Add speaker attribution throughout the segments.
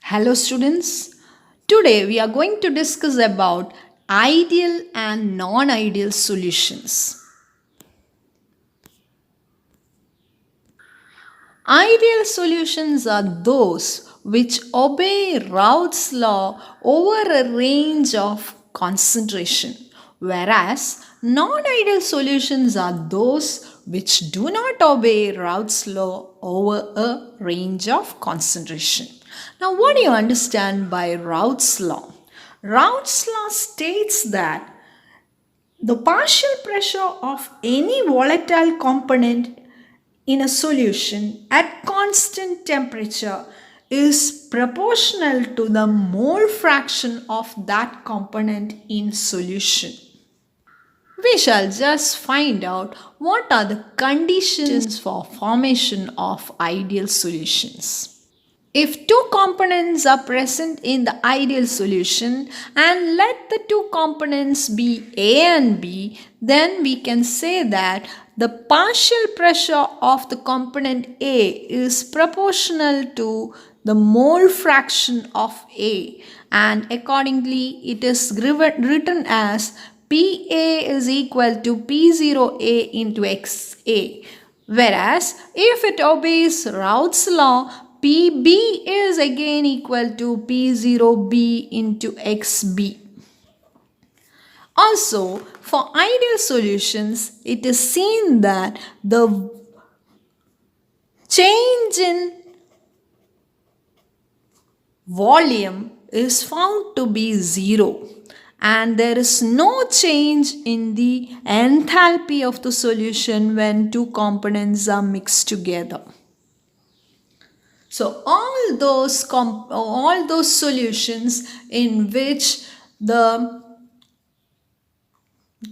Speaker 1: Hello students. Today we are going to discuss about ideal and non-ideal solutions. Ideal solutions are those which obey Raoult's law over a range of concentration, whereas non-ideal solutions are those which do not obey Raoult's law over a range of concentration. Now, what do you understand by Raoult's law? Raoult's law states that the partial pressure of any volatile component in a solution at constant temperature is proportional to the mole fraction of that component in solution. We shall just find out what are the conditions for formation of ideal solutions. If two components are present in the ideal solution and let the two components be A and B, then we can say that the partial pressure of the component A is proportional to the mole fraction of A, and accordingly it is written as PA is equal to P0A into XA. Whereas if it obeys Raoult's law, PB is again equal to P0B into XB. Also, for ideal solutions, it is seen that the change in volume is found to be zero, and there is no change in the enthalpy of the solution when two components are mixed together. So all those solutions in which the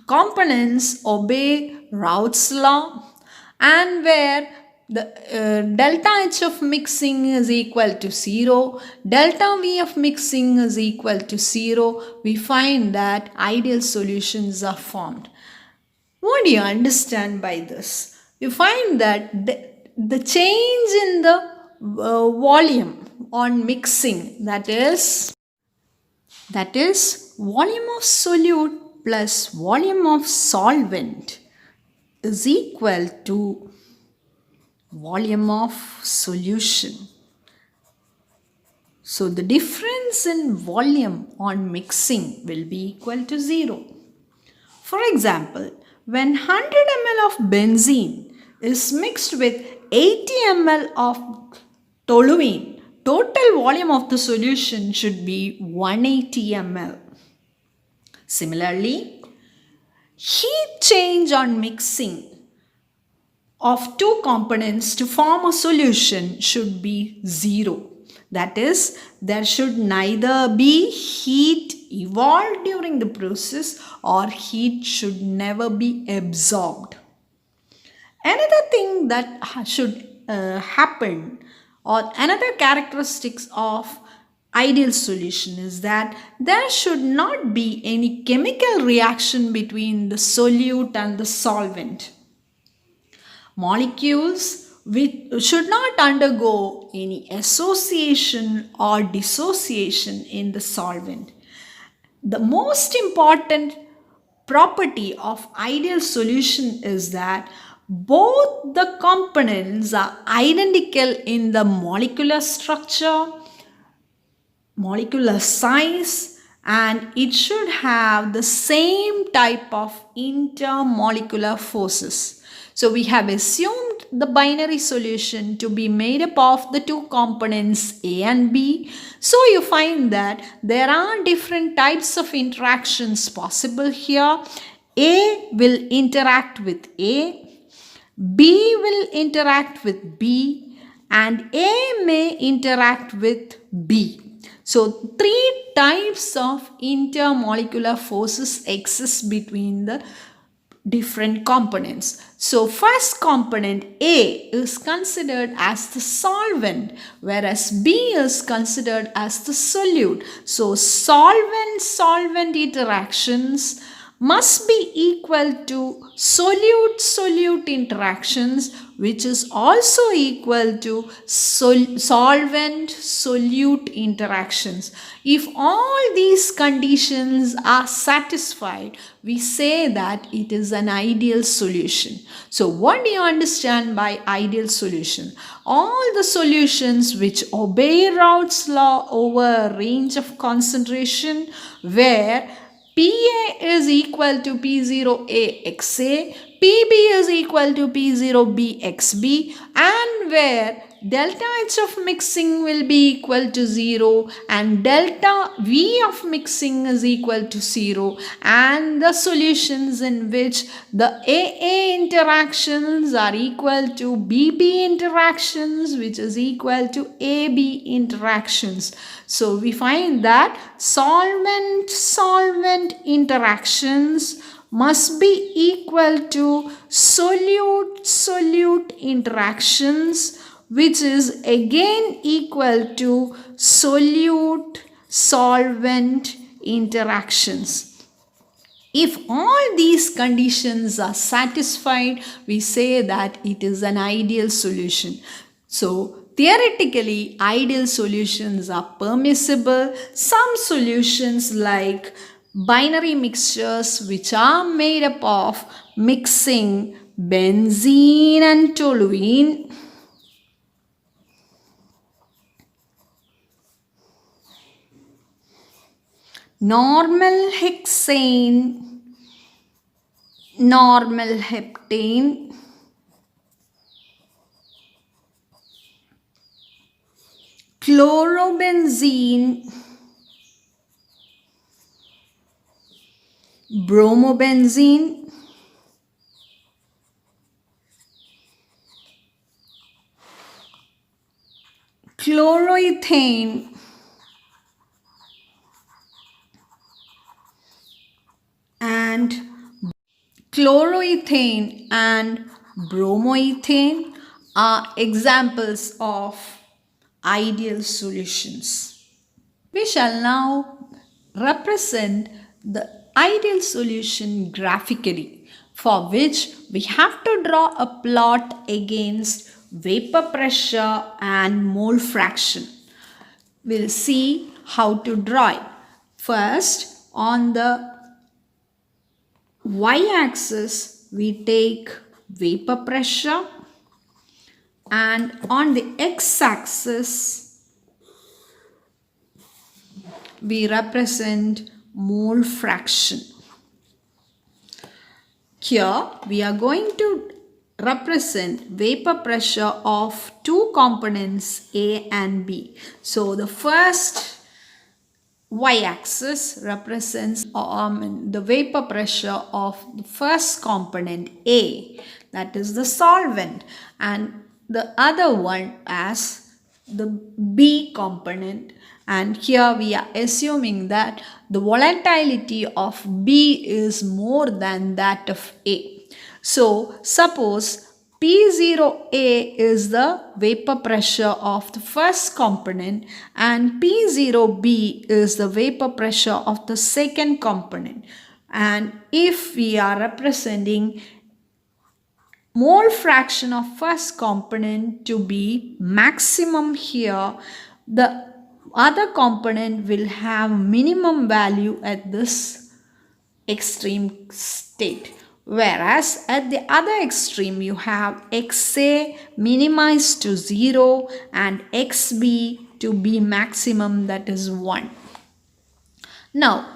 Speaker 1: components obey Raoult's law and where the delta H of mixing is equal to 0, delta V of mixing is equal to 0, we find that ideal solutions are formed. What do you understand by this? You find that the change in the volume on mixing, that is volume of solute plus volume of solvent is equal to volume of solution. So the difference in volume on mixing will be equal to 0. For example, when 100 ml of benzene is mixed with 80 ml of toluene, total volume of the solution should be 180 ml. Similarly, heat change on mixing of two components to form a solution should be 0. That is, there should neither be heat evolved during the process or heat should never be absorbed. Another thing that should happen, or another characteristics of ideal solution, is that there should not be any chemical reaction between the solute and the solvent. Molecules should not undergo any association or dissociation in the solvent. The most important property of ideal solution is that both the components are identical in the molecular structure, molecular size, and it should have the same type of intermolecular forces. So we have assumed the binary solution to be made up of the two components A and B. So you find that there are different types of interactions possible here. A will interact with A, B will interact with B, and A may interact with B. So three types of intermolecular forces exist between the different components. So first component A is considered as the solvent, whereas B is considered as the solute. So solvent-solvent interactions must be equal to solute-solute interactions, which is also equal to solvent-solute interactions. If all these conditions are satisfied, we say that it is an ideal solution. So what do you understand by ideal solution? All the solutions which obey Raoult's law over a range of concentration where PA is equal to P0A XA, PB is equal to P0B XB, and where delta H of mixing will be equal to 0 and delta V of mixing is equal to 0, and the solutions in which the AA interactions are equal to BB interactions, which is equal to AB interactions. So we find that solvent-solvent interactions must be equal to solute-solute interactions, which is again equal to solute-solvent interactions. If all these conditions are satisfied, we say that it is an ideal solution. So, theoretically, ideal solutions are permissible. Some solutions like binary mixtures, which are made up of mixing benzene and toluene, normal hexane, normal heptane, chlorobenzene, bromobenzene, chloroethane, and chloroethane and bromoethane are examples of ideal solutions. We shall now represent the ideal solution graphically, for which we have to draw a plot against vapor pressure and mole fraction. We'll see how to draw it. First, on the y-axis we take vapor pressure, and on the x-axis we represent mole fraction. Here we are going to represent vapor pressure of two components A and B. So the first y-axis represents the vapor pressure of the first component A, that is the solvent, and the other one as the B component. And here we are assuming that the volatility of B is more than that of A. So suppose P0A is the vapor pressure of the first component and P0B is the vapor pressure of the second component. And if we are representing mole fraction of first component to be maximum here, the other component will have minimum value at this extreme state. Whereas at the other extreme you have XA minimized to 0 and XB to be maximum, that is 1. Now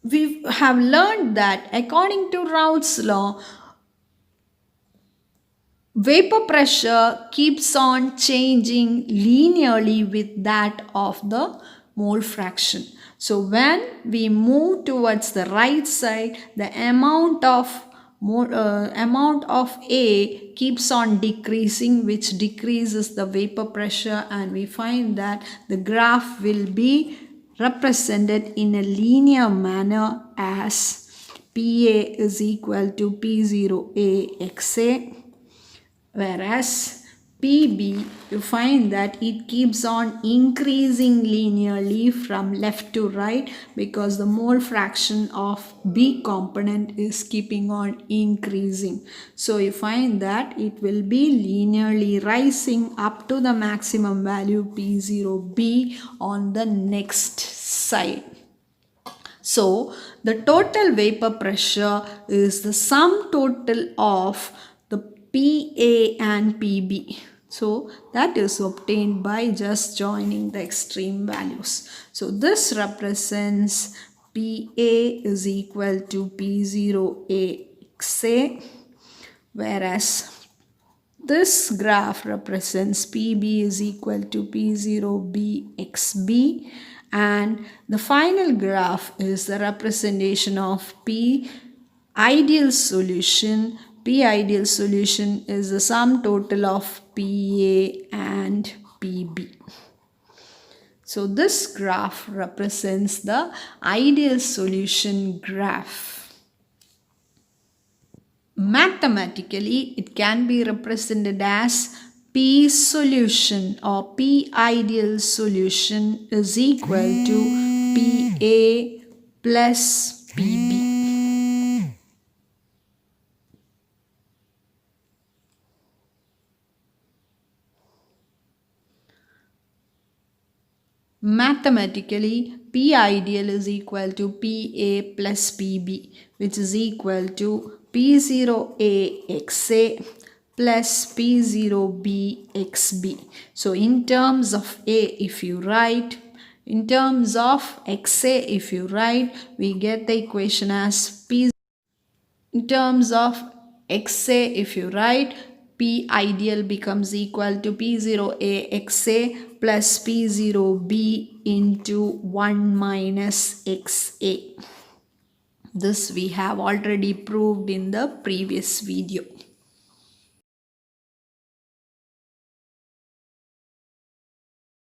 Speaker 1: we have learned that according to Raoult's law, vapor pressure keeps on changing linearly with that of the mole fraction. So when we move towards the right side, the amount of A keeps on decreasing, which decreases the vapor pressure, and we find that the graph will be represented in a linear manner as PA is equal to P0A XA, whereas PB, you find that it keeps on increasing linearly from left to right because the mole fraction of B component is keeping on increasing. So you find that it will be linearly rising up to the maximum value P0B on the next side. So the total vapor pressure is the sum total of the PA and PB. So that is obtained by just joining the extreme values. So this represents PA is equal to P0AXA, whereas this graph represents PB is equal to P0BXB, and the final graph is the representation of P ideal solution. P ideal solution is the sum total of PA and PB. So this graph represents the ideal solution graph. Mathematically, it can be represented as P solution or P ideal solution is equal to PA plus PB. Mathematically, P ideal is equal to PA plus PB, which is equal to P0AXA plus P0BXB. So in terms of A, if you write, in terms of XA, if you write, we get the equation as P. In terms of XA, if you write, P ideal becomes equal to P0AXA plus P0B into 1 minus XA. This we have already proved in the previous video.